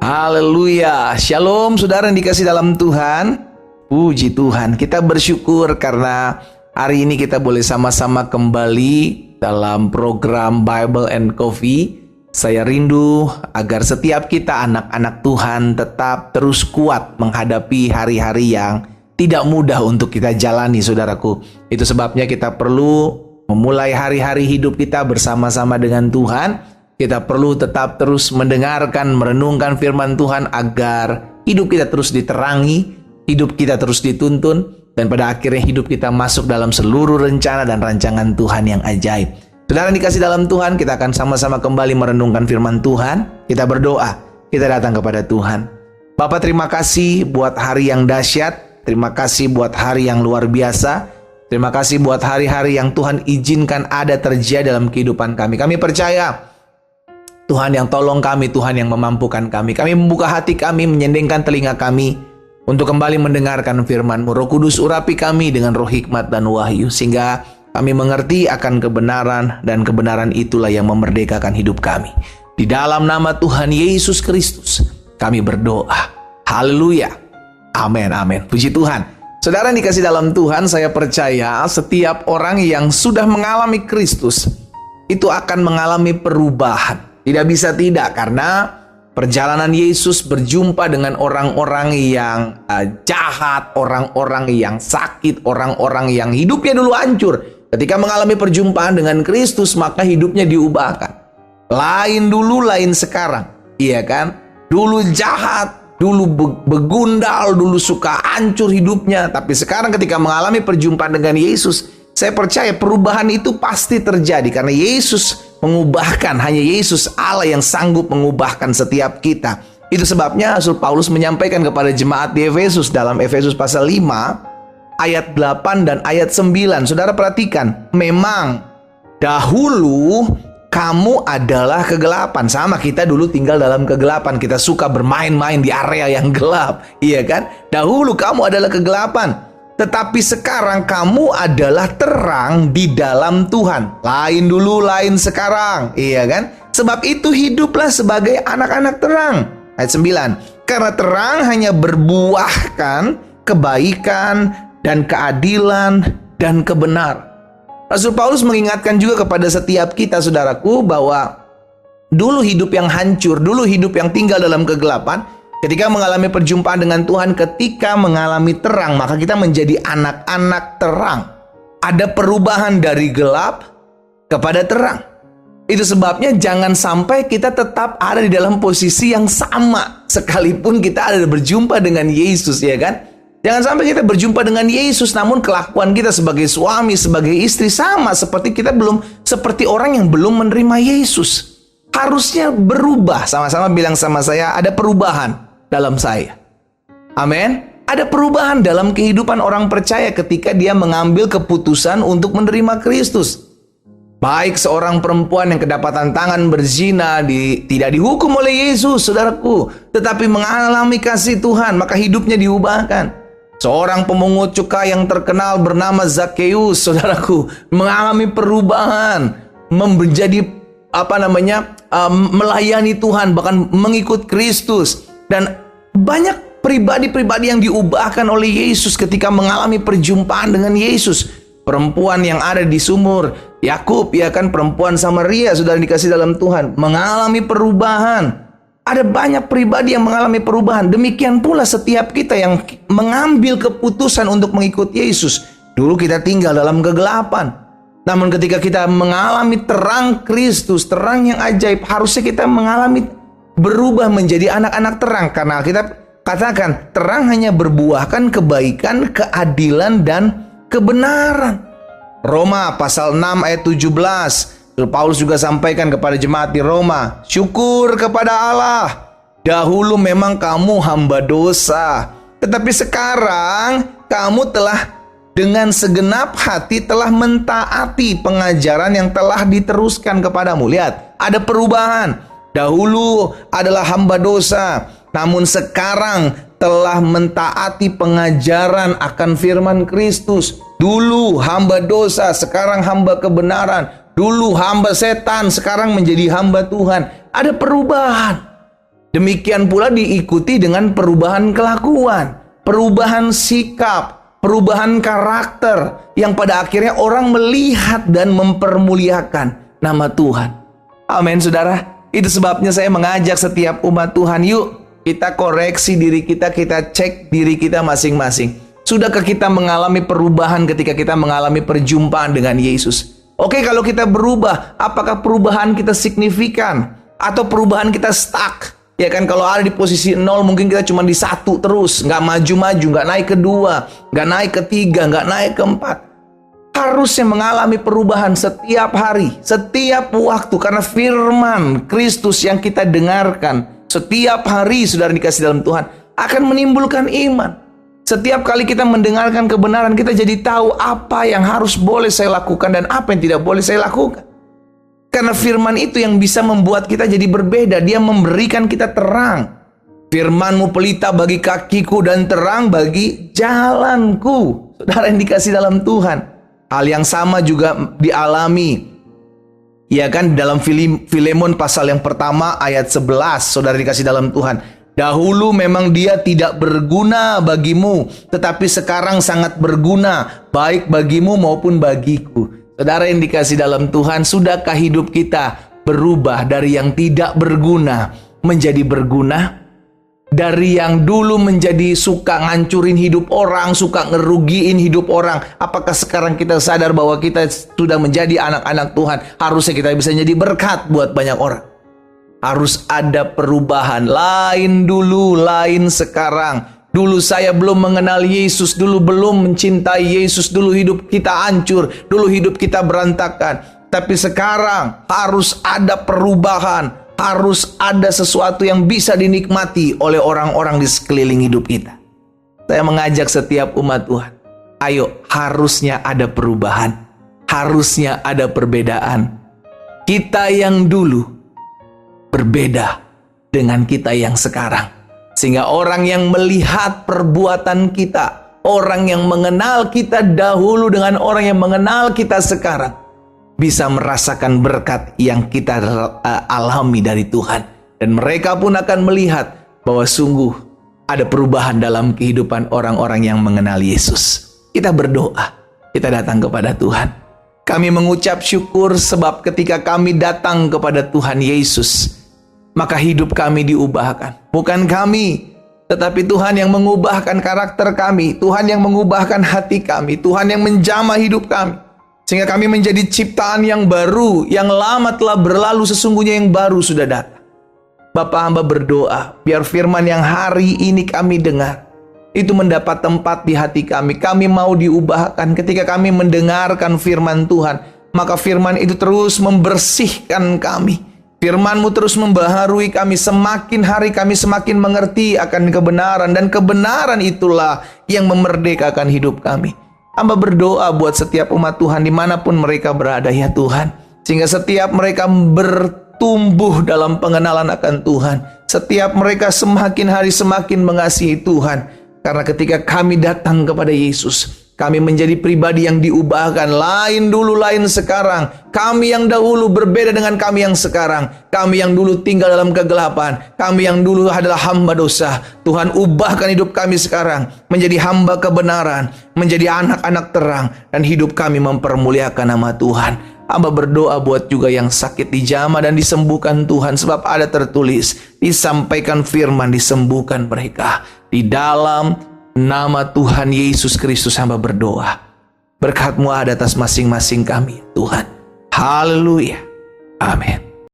Haleluya. Shalom saudara yang dikasih dalam Tuhan. Puji Tuhan, kita bersyukur karena hari ini kita boleh sama-sama kembali dalam program Bible and Coffee. Saya rindu agar setiap kita anak-anak Tuhan tetap terus kuat menghadapi hari-hari yang tidak mudah untuk kita jalani, saudaraku. Itu sebabnya kita perlu memulai hari-hari hidup kita bersama-sama dengan Tuhan. Kita perlu tetap terus mendengarkan, merenungkan firman Tuhan agar hidup kita terus diterangi, hidup kita terus dituntun, dan pada akhirnya hidup kita masuk dalam seluruh rencana dan rancangan Tuhan yang ajaib. Saudara yang dikasih dalam Tuhan, kita akan sama-sama kembali merenungkan firman Tuhan. Kita berdoa, kita datang kepada Tuhan. Bapa, terima kasih buat hari yang dahsyat. Terima kasih buat hari yang luar biasa. Terima kasih buat hari-hari yang Tuhan izinkan ada terjadi dalam kehidupan kami. Kami percaya Tuhan yang tolong kami, Tuhan yang memampukan kami. Kami membuka hati kami, menyendingkan telinga kami untuk kembali mendengarkan firman-Mu. Roh Kudus urapi kami dengan roh hikmat dan wahyu, sehingga kami mengerti akan kebenaran, dan kebenaran itulah yang memerdekakan hidup kami. Di dalam nama Tuhan Yesus Kristus kami berdoa. Haleluya. Amin, amin. Puji Tuhan. Saudara yang dikasih dalam Tuhan, saya percaya setiap orang yang sudah mengalami Kristus itu akan mengalami perubahan. Tidak bisa tidak, karena perjalanan Yesus berjumpa dengan orang-orang yang jahat, orang-orang yang sakit, orang-orang yang hidupnya dulu hancur. Ketika mengalami perjumpaan dengan Kristus, maka hidupnya diubahkan. Lain dulu, lain sekarang. Iya kan? Dulu jahat, dulu begundal, dulu suka hancur hidupnya. Tapi sekarang ketika mengalami perjumpaan dengan Yesus, saya percaya perubahan itu pasti terjadi. Karena Yesus mengubahkan, hanya Yesus Allah yang sanggup mengubahkan setiap kita. Itu sebabnya Rasul Paulus menyampaikan kepada jemaat di Efesus dalam Efesus pasal 5 ayat 8 dan ayat 9. Saudara perhatikan, memang dahulu kamu adalah kegelapan. Sama, kita dulu tinggal dalam kegelapan. Kita suka bermain-main di area yang gelap, iya kan? Dahulu kamu adalah kegelapan, tetapi sekarang kamu adalah terang di dalam Tuhan. Lain dulu, lain sekarang. Iya kan? Sebab itu hiduplah sebagai anak-anak terang. Ayat 9. Karena terang hanya berbuahkan kebaikan dan keadilan dan kebenaran. Rasul Paulus mengingatkan juga kepada setiap kita, saudaraku, bahwa dulu hidup yang hancur, dulu hidup yang tinggal dalam kegelapan, ketika mengalami perjumpaan dengan Tuhan, ketika mengalami terang, maka kita menjadi anak-anak terang. Ada perubahan dari gelap kepada terang. Itu sebabnya jangan sampai kita tetap ada di dalam posisi yang sama, sekalipun kita ada berjumpa dengan Yesus, ya kan? Jangan sampai kita berjumpa dengan Yesus, namun kelakuan kita sebagai suami, sebagai istri sama seperti kita seperti orang yang belum menerima Yesus. Harusnya berubah. Sama-sama bilang sama saya, ada perubahan dalam saya. Amin. Ada perubahan dalam kehidupan orang percaya ketika dia mengambil keputusan untuk menerima Kristus. Baik seorang perempuan yang kedapatan tangan berzina tidak dihukum oleh Yesus, saudaraku, tetapi mengalami kasih Tuhan, maka hidupnya diubahkan. Seorang pemungut cukai yang terkenal bernama Zakheus, saudaraku, mengalami perubahan, menjadi melayani Tuhan, bahkan mengikut Kristus. Dan banyak pribadi-pribadi yang diubahkan oleh Yesus ketika mengalami perjumpaan dengan Yesus. Perempuan yang ada di sumur Yakub, ya kan, perempuan Samaria, saudara dikasih dalam Tuhan, mengalami perubahan. Ada banyak pribadi yang mengalami perubahan. Demikian pula setiap kita yang mengambil keputusan untuk mengikut Yesus. Dulu kita tinggal dalam kegelapan, namun ketika kita mengalami terang Kristus, terang yang ajaib, harusnya kita mengalami berubah menjadi anak-anak terang. Karena kita katakan, terang hanya berbuahkan kebaikan, keadilan, dan kebenaran. Roma pasal 6 ayat 17. Paulus juga sampaikan kepada jemaat di Roma, syukur kepada Allah, dahulu memang kamu hamba dosa, tetapi sekarang kamu telah dengan segenap hati telah mentaati pengajaran yang telah diteruskan kepadamu. Lihat, ada perubahan. Dahulu adalah hamba dosa, namun sekarang telah mentaati pengajaran akan firman Kristus. Dulu hamba dosa, sekarang hamba kebenaran. Dulu hamba setan, sekarang menjadi hamba Tuhan. Ada perubahan. Demikian pula diikuti dengan perubahan kelakuan, perubahan sikap, perubahan karakter, yang pada akhirnya orang melihat dan mempermuliakan nama Tuhan. Amin, saudara. Itu sebabnya saya mengajak setiap umat Tuhan, yuk kita koreksi diri kita, kita cek diri kita masing-masing. Sudahkah kita mengalami perubahan ketika kita mengalami perjumpaan dengan Yesus? Oke, kalau kita berubah, apakah perubahan kita signifikan? Atau perubahan kita stuck? Ya kan, kalau ada di posisi 0 mungkin kita cuma di 1 terus, nggak maju-maju, nggak naik ke 2, nggak naik ke 3, nggak naik ke 4. Harusnya mengalami perubahan setiap hari, setiap waktu, karena firman Kristus yang kita dengarkan setiap hari, saudara dikasih dalam Tuhan, akan menimbulkan iman. Setiap kali kita mendengarkan kebenaran, kita jadi tahu apa yang harus boleh saya lakukan dan apa yang tidak boleh saya lakukan. Karena firman itu yang bisa membuat kita jadi berbeda. Dia memberikan kita terang. Firman-Mu pelita bagi kakiku dan terang bagi jalanku. Saudara yang dikasih dalam Tuhan. Hal yang sama juga dialami, ya kan, dalam Filemon pasal yang pertama ayat 11. Saudara dikasih dalam Tuhan. Dahulu memang dia tidak berguna bagimu, tetapi sekarang sangat berguna, baik bagimu maupun bagiku. Saudara yang dikasih dalam Tuhan, sudahkah hidup kita berubah dari yang tidak berguna menjadi berguna? Dari yang dulu menjadi suka ngancurin hidup orang, suka ngerugiin hidup orang, apakah sekarang kita sadar bahwa kita sudah menjadi anak-anak Tuhan? Harusnya kita bisa jadi berkat buat banyak orang. Harus ada perubahan, lain dulu, lain sekarang. Dulu saya belum mengenal Yesus, dulu belum mencintai Yesus, dulu hidup kita hancur, dulu hidup kita berantakan. Tapi sekarang harus ada perubahan, harus ada sesuatu yang bisa dinikmati oleh orang-orang di sekeliling hidup kita. Saya mengajak setiap umat Tuhan, ayo, harusnya ada perubahan, harusnya ada perbedaan. Kita yang dulu berbeda dengan kita yang sekarang. Sehingga orang yang melihat perbuatan kita, orang yang mengenal kita dahulu dengan orang yang mengenal kita sekarang, bisa merasakan berkat yang kita alami dari Tuhan. Dan mereka pun akan melihat bahwa sungguh ada perubahan dalam kehidupan orang-orang yang mengenal Yesus. Kita berdoa, kita datang kepada Tuhan. Kami mengucap syukur sebab ketika kami datang kepada Tuhan Yesus, maka hidup kami diubahkan. Bukan kami, tetapi Tuhan yang mengubahkan karakter kami. Tuhan yang mengubahkan hati kami. Tuhan yang menjamah hidup kami. Sehingga kami menjadi ciptaan yang baru. Yang lama telah berlalu, sesungguhnya yang baru sudah datang. Bapa, hamba berdoa, biar firman yang hari ini kami dengar, itu mendapat tempat di hati kami. Kami mau diubahkan ketika kami mendengarkan firman Tuhan. Maka firman itu terus membersihkan kami. Firman-Mu terus membaharui kami, semakin hari kami semakin mengerti akan kebenaran, dan kebenaran itulah yang memerdekakan hidup kami. Hamba berdoa buat setiap umat Tuhan dimanapun mereka berada, ya Tuhan, sehingga setiap mereka bertumbuh dalam pengenalan akan Tuhan. Setiap mereka semakin hari semakin mengasihi Tuhan, karena ketika kami datang kepada Yesus, kami menjadi pribadi yang diubahkan. Lain dulu, lain sekarang. Kami yang dahulu berbeda dengan kami yang sekarang. Kami yang dulu tinggal dalam kegelapan. Kami yang dulu adalah hamba dosa. Tuhan, ubahkan hidup kami sekarang menjadi hamba kebenaran, menjadi anak-anak terang, dan hidup kami mempermuliakan nama Tuhan. Hamba berdoa buat juga yang sakit dijamah dan disembuhkan Tuhan, sebab ada tertulis, disampaikan firman, disembuhkan mereka. Di dalam nama Tuhan Yesus Kristus hamba berdoa. Berkat-Mu ada atas masing-masing kami, Tuhan. Haleluya. Amin.